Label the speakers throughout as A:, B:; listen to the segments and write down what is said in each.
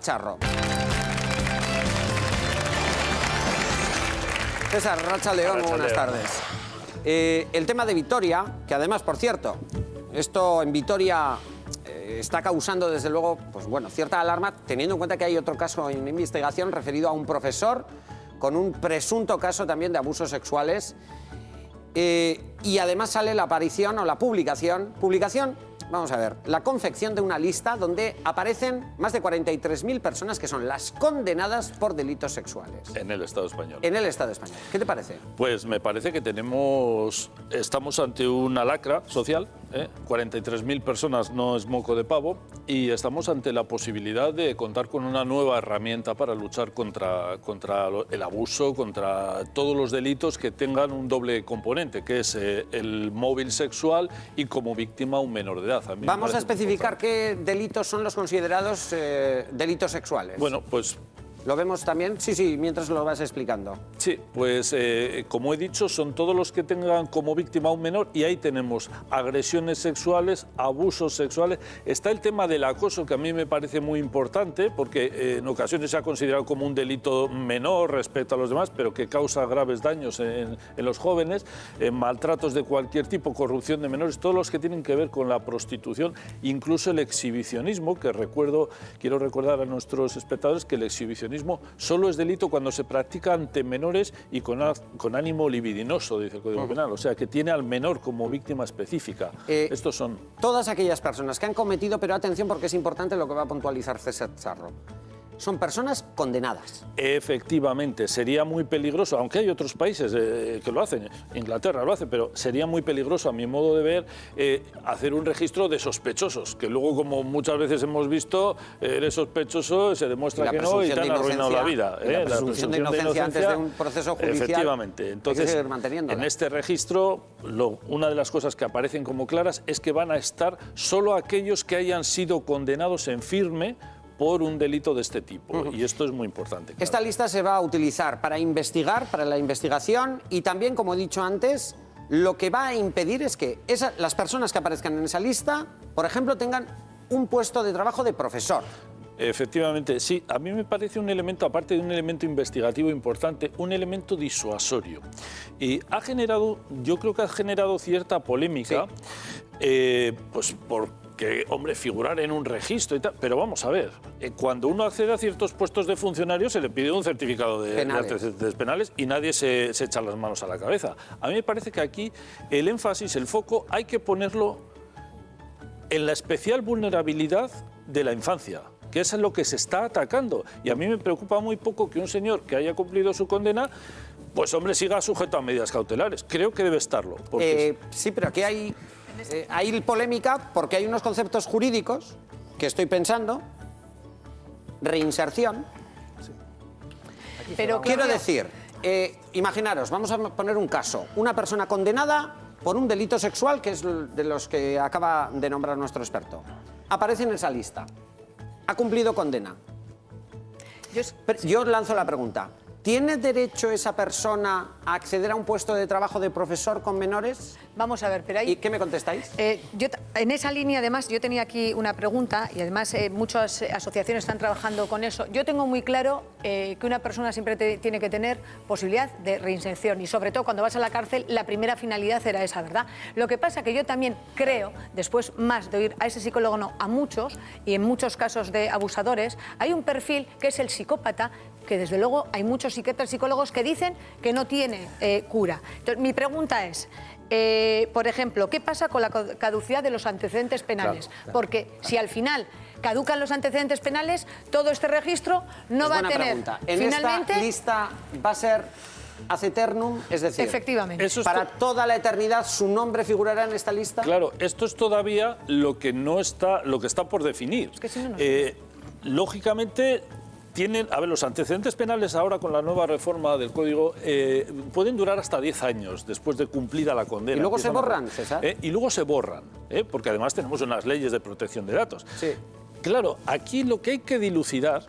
A: Charro. César, Arratsaldeon, buenas tardes. El tema de Vitoria, que además, por cierto, esto en Vitoria está causando, desde luego, pues bueno, cierta alarma, teniendo en cuenta que hay otro caso en investigación referido a un profesor con un presunto caso también de abusos sexuales. Y además sale la aparición o la publicación, vamos a ver, la confección de una lista donde aparecen más de 43.000 personas que son las condenadas por delitos sexuales.
B: En el Estado español.
A: En el Estado español. ¿Qué te parece?
B: Pues me parece que estamos ante una lacra social. 43.000 personas no es moco de pavo y estamos ante la posibilidad de contar con una nueva herramienta para luchar contra el abuso, contra todos los delitos que tengan un doble componente, que es el móvil sexual y como víctima un menor de edad.
A: Vamos a especificar qué delitos son los considerados delitos sexuales.
B: Bueno, pues...
A: ¿Lo vemos también? Sí, mientras lo vas explicando.
B: Sí, pues como he dicho, son todos los que tengan como víctima a un menor y ahí tenemos agresiones sexuales, abusos sexuales. Está el tema del acoso, que a mí me parece muy importante, porque en ocasiones se ha considerado como un delito menor respecto a los demás, pero que causa graves daños en los jóvenes, maltratos de cualquier tipo, corrupción de menores, todos los que tienen que ver con la prostitución, incluso el exhibicionismo, que quiero recordar a nuestros espectadores que el exhibicionismo solo es delito cuando se practica ante menores y con ánimo libidinoso, dice el Código Penal, o sea, que tiene al menor como víctima específica. Estos son...
A: Todas aquellas personas que han cometido, pero atención porque es importante lo que va a puntualizar César Charro, son personas condenadas.
B: Efectivamente, sería muy peligroso, aunque hay otros países que lo hacen, Inglaterra lo hace, pero sería muy peligroso, a mi modo de ver, hacer un registro de sospechosos, que luego, como muchas veces hemos visto, eres sospechoso, se demuestra que no y te han arruinado la vida.
A: La presunción de inocencia antes de un proceso judicial.
B: Efectivamente. Entonces,
A: hay que seguir manteniéndola.
B: En este registro, una de las cosas que aparecen como claras es que van a estar solo aquellos que hayan sido condenados en firme por un delito de este tipo, y esto es muy importante. Claro.
A: Esta lista se va a utilizar para investigar, para la investigación, y también, como he dicho antes, lo que va a impedir es que las personas que aparezcan en esa lista, por ejemplo, tengan un puesto de trabajo de profesor.
B: Efectivamente, sí. A mí me parece un elemento, aparte de un elemento investigativo importante, un elemento disuasorio. Y yo creo que ha generado cierta polémica, pues porque, hombre, figurar en un registro y tal. Pero vamos a ver, cuando uno accede a ciertos puestos de funcionario se le pide un certificado de antecedentes penales y nadie se echa las manos a la cabeza. A mí me parece que aquí el énfasis, el foco, hay que ponerlo en la especial vulnerabilidad de la infancia, que es lo que se está atacando. Y a mí me preocupa muy poco que un señor que haya cumplido su condena, pues hombre, siga sujeto a medidas cautelares. Creo que debe estarlo.
A: Sí, pero aquí hay polémica porque hay unos conceptos jurídicos que estoy pensando. Reinserción. Sí. Pero quiero decir, imaginaros, vamos a poner un caso. Una persona condenada por un delito sexual, que es de los que acaba de nombrar nuestro experto. Aparece en esa lista. Ha cumplido condena. Yo lanzo la pregunta. ¿Tiene derecho esa persona a acceder a un puesto de trabajo de profesor con menores?
C: Vamos a ver, pero ahí...
A: ¿Y qué me contestáis?
C: En esa línea, además, yo tenía aquí una pregunta y además muchas asociaciones están trabajando con eso. Yo tengo muy claro que una persona siempre tiene que tener posibilidad de reinserción y sobre todo cuando vas a la cárcel la primera finalidad era esa, ¿verdad? Lo que pasa que yo también creo, después más de oír a ese psicólogo, no, a muchos y en muchos casos de abusadores, hay un perfil que es el psicópata, que desde luego hay muchos psiquiatras, psicólogos que dicen que no tiene cura. Entonces, mi pregunta es, por ejemplo, ¿qué pasa con la caducidad de los antecedentes penales? Claro. Porque si al final caducan los antecedentes penales, todo este registro no va a tener...
A: Pregunta. En esta lista va a ser ad eternum, es decir,
C: efectivamente,
A: para toda la eternidad su nombre figurará en esta lista.
B: Claro, esto es todavía lo que está por definir.
C: Es que si no,
B: lógicamente... los antecedentes penales ahora con la nueva reforma del Código pueden durar hasta 10 años después de cumplida la condena.
A: ¿Y luego se borran, César?
B: Y luego se borran, porque además tenemos unas leyes de protección de datos.
A: Sí.
B: Claro, aquí lo que hay que dilucidar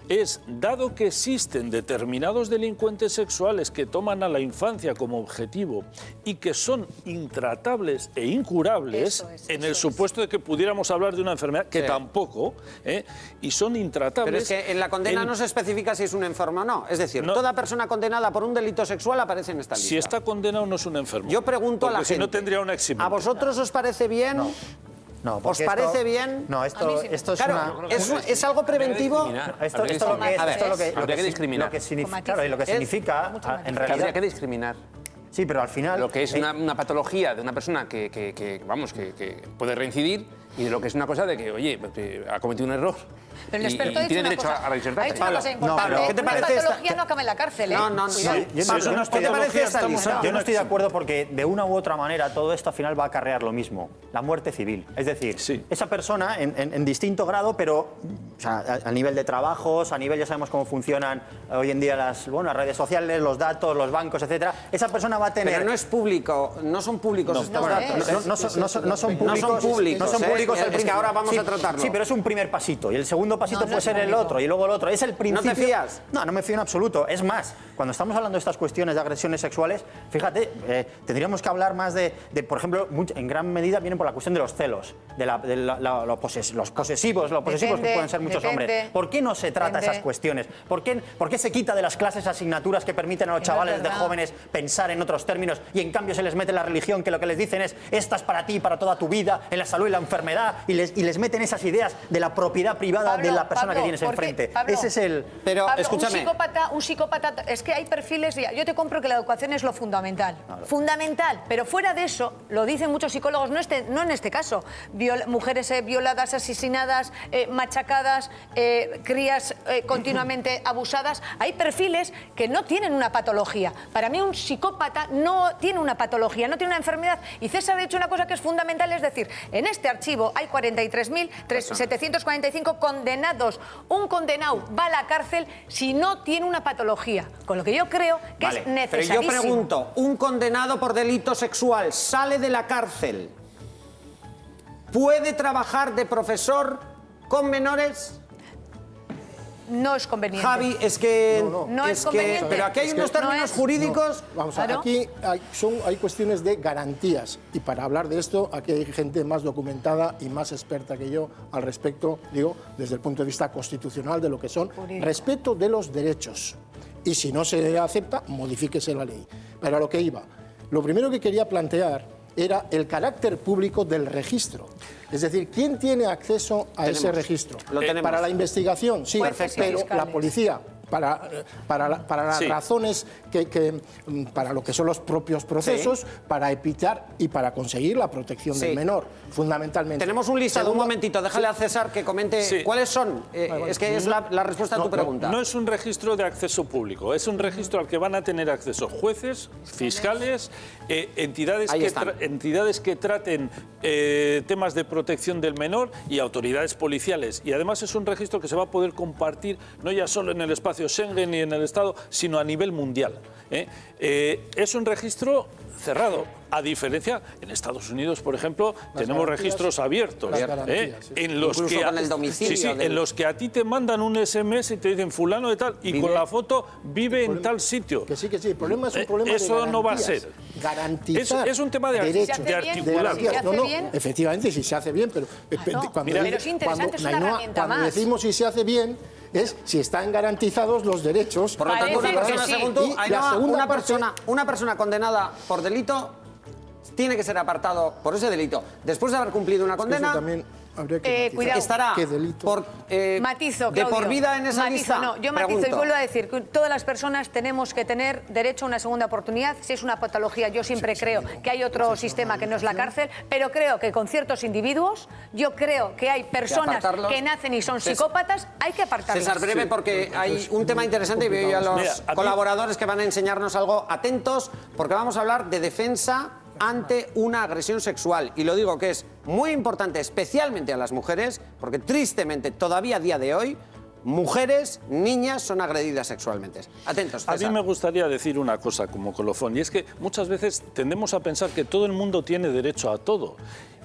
B: es, dado que existen determinados delincuentes sexuales que toman a la infancia como objetivo y que son intratables e incurables, en el supuesto de que pudiéramos hablar de una enfermedad, que tampoco, y son intratables...
A: Pero es que en la condena no se especifica si es un enfermo o no. Es decir, toda persona condenada por un delito sexual aparece en esta lista.
B: Si está condenado no es un enfermo.
A: Yo pregunto a la
B: porque
A: gente,
B: si no tendría una eximente.
A: ¿a vosotros os parece bien?
D: No,
A: ¿Os parece bien?
D: No, esto es
A: Claro,
D: una...
A: ¿es algo preventivo?
D: Esto es lo que
E: discriminar.
D: Lo que significa, en realidad...
E: Habría que discriminar.
D: Sí, pero al final...
E: Lo que es una patología de una persona que puede reincidir y de lo que es una cosa de que, oye, ha cometido un error.
C: Pero el experto
E: y tiene derecho a reinsertarse.
C: Ha dicho una cosa importante.
A: Pablo, ¿qué te parece
C: Una
A: esta?
C: patología no acaba en la cárcel, ¿eh?
A: No.
D: ¿Qué
A: te parece esta lista?
D: Yo no estoy de acuerdo porque de una u otra manera todo esto al final va a acarrear lo mismo, la muerte civil. Es decir, esa persona en distinto grado, pero o sea, a nivel de trabajos, a nivel ya sabemos cómo funcionan hoy en día las redes sociales, los datos, los bancos, etcétera. Esa persona va a tener...
A: Pero no es público, no son públicos estos datos.
D: No son públicos.
A: No son públicos,
D: el
A: es que ahora vamos a tratarlo.
D: Sí, pero es un primer pasito y el segundo pasito puede ser el otro y luego el otro. Es el principio.
A: ¿No te fías?
D: No me fío en absoluto. Es más, cuando estamos hablando de estas cuestiones de agresiones sexuales, fíjate, tendríamos que hablar más de, por ejemplo, en gran medida vienen por la cuestión de los celos, de los posesivos que pueden ser muchos hombres. ¿Por qué no se trata esas cuestiones? ¿Por qué se quita de las clases asignaturas que permiten a los chavales de jóvenes pensar en otros términos y en cambio se les mete la religión que lo que les dicen es esta es para ti, para toda tu vida, en la salud y la enfermedad y les meten esas ideas de la propiedad privada de la persona que tienes enfrente? Ese es el...
A: Pero,
C: Pablo,
A: escúchame.
C: Un psicópata, es que hay perfiles, yo te compro que la educación es lo fundamental. Fundamental, pero fuera de eso, lo dicen muchos psicólogos, no en este caso, mujeres violadas, asesinadas, machacadas, crías continuamente abusadas, hay perfiles que no tienen una patología. Para mí un psicópata no tiene una patología, no tiene una enfermedad. Y César ha dicho una cosa que es fundamental, es decir, en este archivo hay 43.745 condenados. Un condenado va a la cárcel si no tiene una patología, con lo que yo creo que es necesarísimo.
A: Pero yo pregunto, un condenado por delito sexual sale de la cárcel, ¿puede trabajar de profesor con menores?
C: No es conveniente.
A: Javi, es que...
C: No es conveniente.
A: Pero aquí hay unos términos jurídicos...
F: Vamos a ver, aquí hay cuestiones de garantías y para hablar de esto aquí hay gente más documentada y más experta que yo al respecto, digo, desde el punto de vista constitucional de lo que son respeto de los derechos. Y si no se acepta, modifíquese la ley. Pero a lo que iba, lo primero que quería plantear era el carácter público del registro. Es decir, ¿quién tiene acceso a ese registro?
A: Lo tenemos.
F: Para la investigación, sí, pero la policía, para las razones para lo que son los propios procesos, para evitar y para conseguir la protección del menor, fundamentalmente.
A: Tenemos un listado, un momentito, déjale a César que comente cuáles son. Es que es la respuesta a tu pregunta.
B: No es un registro de acceso público, es un registro al que van a tener acceso jueces, fiscales, entidades que traten temas de protección del menor y autoridades policiales. Y además es un registro que se va a poder compartir no ya solo en el espacio Schengen y en el Estado, sino a nivel mundial. Es un registro cerrado. A diferencia, en Estados Unidos, por ejemplo, tenemos registros abiertos, en los que
A: con el domicilio
B: en los que a ti te mandan un SMS y te dicen fulano de tal y con la foto vive en tal sitio.
F: Que sí, el problema es un problema de
B: eso no va a ser.
F: Garantizar
B: es un tema de
F: derechos,
B: de articular.
F: Efectivamente, si se hace bien, pero
C: pero es interesante, es una herramienta más.
F: Decimos si se hace bien, es si están garantizados los derechos.
A: Por lo tanto, una persona condenada por delito tiene que ser apartado por ese delito. Después de haber cumplido una condena,
F: también habría que
C: cuidado.
A: estará
C: Matizo,
A: de por vida en esa lista.
C: No, yo matizo y vuelvo a decir que todas las personas tenemos que tener derecho a una segunda oportunidad. Si es una patología, yo siempre creo que hay otro sistema que no es la cárcel, pero creo que con ciertos individuos, yo creo que hay personas que nacen y son psicópatas, hay que apartarlos.
A: César, breve, porque hay un tema interesante y veo a los colaboradores que van a enseñarnos algo. Atentos, porque vamos a hablar de defensa ante una agresión sexual. Y lo digo que es muy importante, especialmente a las mujeres, porque tristemente todavía a día de hoy, mujeres, niñas son agredidas sexualmente. Atentos, César.
B: A mí me gustaría decir una cosa como colofón, y es que muchas veces tendemos a pensar que todo el mundo tiene derecho a todo.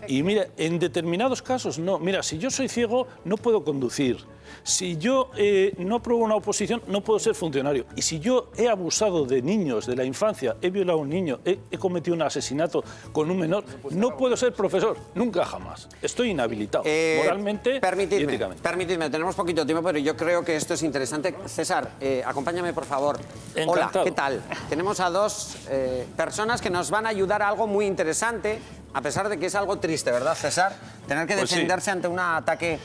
B: Y mira, en determinados casos no. Mira, si yo soy ciego, no puedo conducir. Si yo no apruebo una oposición, no puedo ser funcionario. Y si yo he abusado de niños de la infancia, he violado a un niño, he cometido un asesinato con un menor, no puedo ser profesor, nunca jamás. Estoy inhabilitado, moralmente y éticamente.
A: Permitidme, tenemos poquito tiempo, pero yo creo que esto es interesante. César, acompáñame, por favor.
B: Encantado.
A: Hola, ¿qué tal? Tenemos a dos personas que nos van a ayudar a algo muy interesante, a pesar de que es algo triste, ¿verdad, César? Tener que
B: Pues sí.
A: defenderse ante un ataque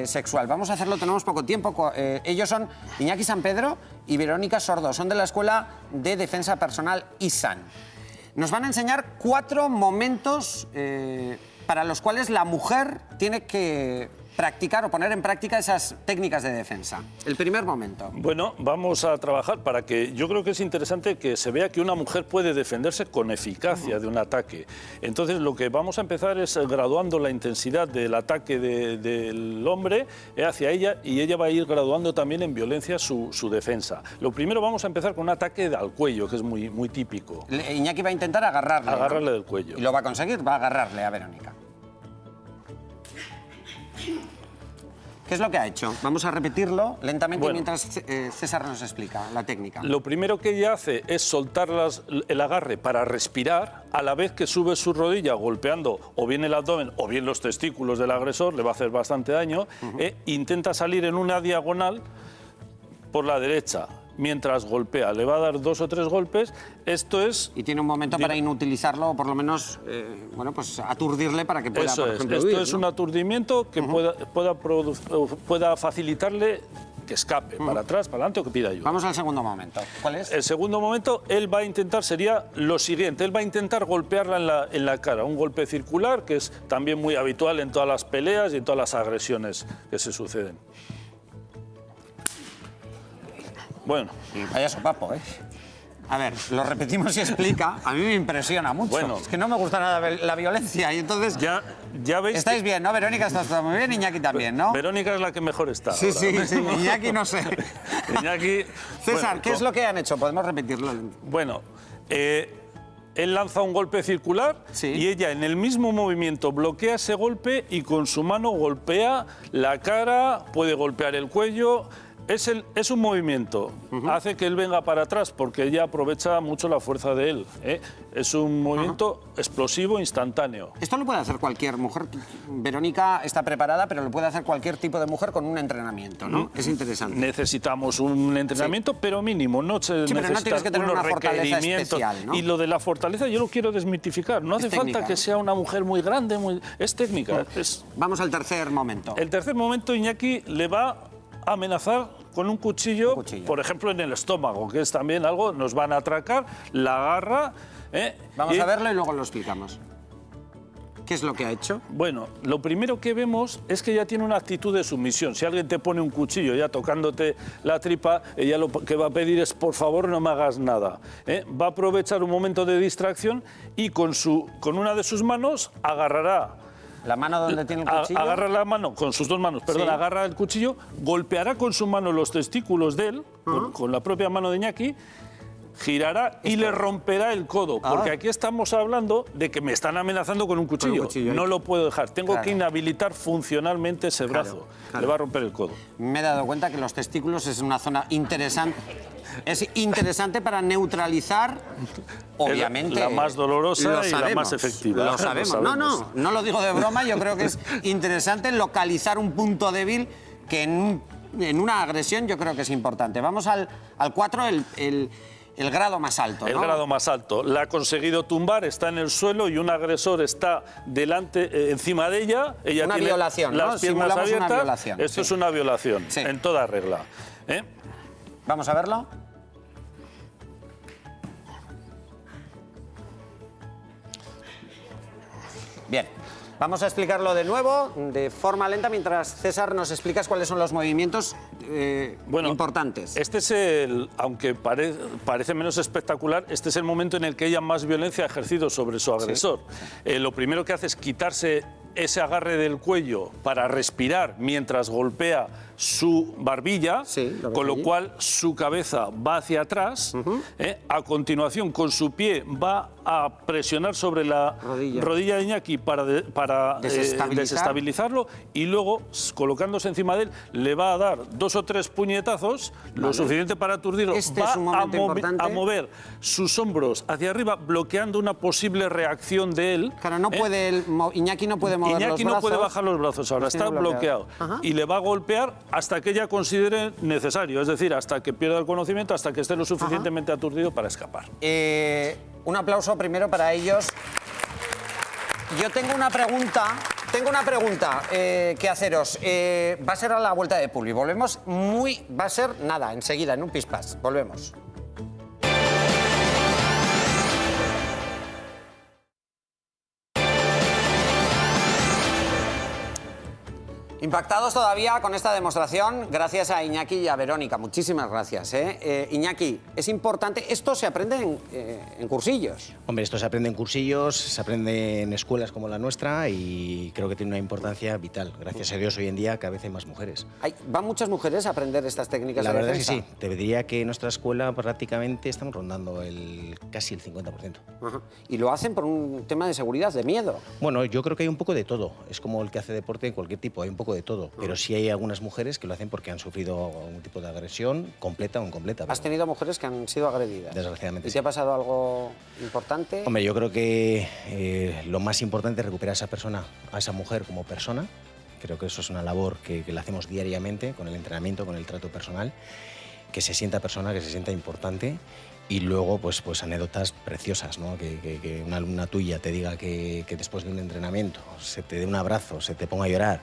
A: sexual. Vamos a hacerlo, tenemos poco tiempo. Ellos son Iñaki San Pedro y Verónica Sordo, son de la Escuela de Defensa Personal ISAN. Nos van a enseñar 4 momentos para los cuales la mujer tiene que practicar o poner en práctica esas técnicas de defensa. El primer momento.
B: Bueno, vamos a trabajar para que... Yo creo que es interesante que se vea que una mujer puede defenderse con eficacia de un ataque. Entonces, lo que vamos a empezar es graduando la intensidad del ataque del hombre hacia ella, y ella va a ir graduando también en violencia su defensa. Lo primero, vamos a empezar con un ataque al cuello, que es muy típico.
A: Iñaki va a intentar agarrarle.
B: Agarrarle
A: ¿no?
B: del cuello.
A: Y lo va a conseguir, va a agarrarle a Verónica. ¿Qué es lo que ha hecho? Vamos a repetirlo lentamente mientras César nos explica la técnica.
B: Lo primero que ella hace es soltar el agarre para respirar, a la vez que sube su rodilla golpeando o bien el abdomen o bien los testículos del agresor, le va a hacer bastante daño, intenta salir en una diagonal por la derecha. Mientras golpea, le va a dar 2 o 3 golpes. Esto es...
A: Y tiene un momento para inutilizarlo o por lo menos, bueno, pues aturdirle para que pueda,
B: Eso
A: por ejemplo,
B: esto
A: huir,
B: es
A: ¿no?
B: un aturdimiento que pueda facilitarle que escape para atrás, para adelante o que pida ayuda.
A: Vamos al segundo momento. ¿Cuál es?
B: El segundo momento, él va a intentar, sería lo siguiente, él va a intentar golpearla en la cara, un golpe circular que es también muy habitual en todas las peleas y en todas las agresiones que se suceden. Bueno.
A: Vaya sopapo, ¿eh? A ver, lo repetimos y explica. A mí me impresiona mucho.
B: Bueno.
A: Es que no me gusta nada la violencia y entonces...
B: Ya veis...
A: Estáis bien, ¿no? Verónica está muy bien, Iñaki también, ¿no?
B: Verónica es la que mejor está.
A: Sí,
B: ahora.
A: sí. Iñaki no sé.
B: Iñaki...
A: César,
B: bueno,
A: ¿qué es lo que han hecho? Podemos repetirlo.
B: Bueno, él lanza un golpe circular y ella en el mismo movimiento bloquea ese golpe y con su mano golpea la cara, puede golpear el cuello. Es un movimiento, hace que él venga para atrás porque ella aprovecha mucho la fuerza de él. Es un movimiento explosivo, instantáneo.
A: Esto lo puede hacer cualquier mujer. Verónica está preparada, pero lo puede hacer cualquier tipo de mujer con un entrenamiento, ¿no? Es interesante.
B: Necesitamos un entrenamiento, pero mínimo. No se
A: pero no tienes que tener
B: unos
A: una fortaleza
B: requerimientos.
A: especial, ¿no?
B: Y lo de la fortaleza yo lo quiero desmitificar. No hace
A: técnica,
B: falta que sea una mujer muy grande, es técnica.
A: Vamos al tercer momento.
B: El tercer momento, Iñaki le va a amenazar con un cuchillo, por ejemplo, en el estómago, que es también algo, nos van a atracar, la agarra...
A: Vamos a verlo y luego lo explicamos. ¿Qué es lo que ha hecho?
B: Bueno, lo primero que vemos es que ella tiene una actitud de sumisión. Si alguien te pone un cuchillo ya tocándote la tripa, ella lo que va a pedir es, por favor, no me hagas nada. Va a aprovechar un momento de distracción y con una de sus manos agarrará...
A: ¿La mano donde tiene el cuchillo?
B: Agarra la mano, con sus 2 manos, perdón, agarra el cuchillo, golpeará con su mano los testículos de él, con la propia mano de Iñaki, girará y le romperá el codo. Porque aquí estamos hablando de que me están amenazando con un cuchillo. No lo puedo dejar. Tengo que inhabilitar funcionalmente ese brazo. Le va a romper el codo.
A: Me he dado cuenta que los testículos es una zona interesante. Es interesante para neutralizar, obviamente.
B: La más dolorosa y la más
A: sabemos,
B: efectiva.
A: Lo sabemos. No lo digo de broma. Yo creo que es interesante localizar un punto débil que en una agresión yo creo que es importante. Vamos al 4, el grado más alto, ¿no?
B: El grado más alto. La ha conseguido tumbar, está en el suelo y un agresor está delante, encima de ella. Ella
A: una
B: tiene
A: violación,
B: las piernas
A: Simulamos
B: abiertas.
A: una violación.
B: Esto es una violación, en toda regla.
A: Vamos a verlo. Bien. Vamos a explicarlo de nuevo, de forma lenta, mientras César nos explicas cuáles son los movimientos importantes.
B: Este es aunque parece menos espectacular, este es el momento en el que ella más violencia ha ejercido sobre su agresor. Lo primero que hace es quitarse ese agarre del cuello para respirar mientras golpea su barbilla,
A: Sí, lo ves
B: con lo
A: allí.
B: cual su cabeza va hacia atrás. A continuación, con su pie va a presionar sobre la rodilla de Iñaki para desestabilizarlo, y luego, colocándose encima de él, le va a dar 2 o 3 puñetazos, lo suficiente para aturdirlo.
A: Este
B: va
A: es un momento importante.
B: a mover sus hombros hacia arriba, bloqueando una posible reacción de él.
A: Claro, no puede Iñaki no puede mover
B: Iñaki
A: los
B: no puede
A: brazos.
B: bajar los brazos ahora,
A: Los tiene
B: está bloqueado.
A: Ajá.
B: Y le va a golpear hasta que ella considere necesario, es decir, hasta que pierda el conocimiento, hasta que esté lo suficientemente aturdido para escapar.
A: Un aplauso primero para ellos. Yo tengo una pregunta que haceros. Va a ser a la vuelta de Publi. Volvemos va a ser nada, enseguida, en un pispás. Volvemos. Impactados todavía con esta demostración, gracias a Iñaki y a Verónica. Muchísimas gracias. Iñaki, es importante, esto se aprende en cursillos.
G: Hombre, esto se aprende en cursillos, se aprende en escuelas como la nuestra y creo que tiene una importancia vital. Gracias a Dios hoy en día cada vez hay más mujeres.
A: ¿Van muchas mujeres a aprender estas técnicas
G: La
A: de
G: verdad es
A: defensa?
G: que sí. Te diría que en nuestra escuela prácticamente estamos rondando casi el 50%.
A: Ajá. Y lo hacen por un tema de seguridad, de miedo.
G: Bueno, yo creo que hay un poco de todo. Es como el que hace deporte de cualquier tipo, hay un poco de todo. Pero sí hay algunas mujeres que lo hacen porque han sufrido algún tipo de agresión, completa o incompleta.
A: ¿Has tenido mujeres que han sido agredidas?
G: Desgraciadamente
A: ¿Y
G: sí.
A: te ha pasado algo importante?
G: Hombre, yo creo que lo más importante es recuperar a esa persona, a esa mujer como persona. Creo que eso es una labor que la hacemos diariamente con el entrenamiento, con el trato personal, que se sienta persona, que se sienta importante. Y luego, pues anécdotas preciosas, ¿no? Que una alumna tuya te diga que después de un entrenamiento se te dé un abrazo, se te ponga a llorar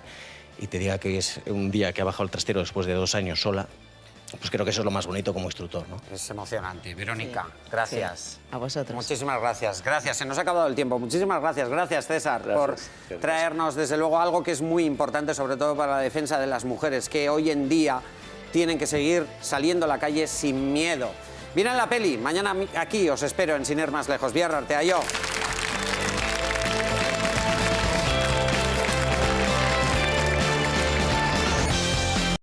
G: y te diga que es un día que ha bajado el trastero después de 2 años sola, pues creo que eso es lo más bonito como instructor, ¿no?
A: Es emocionante. Verónica, gracias.
H: Sí, a vosotros.
A: Muchísimas gracias. Gracias, se nos ha acabado el tiempo. Muchísimas gracias. Gracias, César,
B: Gracias.
A: por traernos, desde luego, algo que es muy importante, sobre todo para la defensa de las mujeres, que hoy en día tienen que seguir saliendo a la calle sin miedo. Miren la peli. Mañana aquí os espero en Sin ir más lejos. Vierra Arteayo.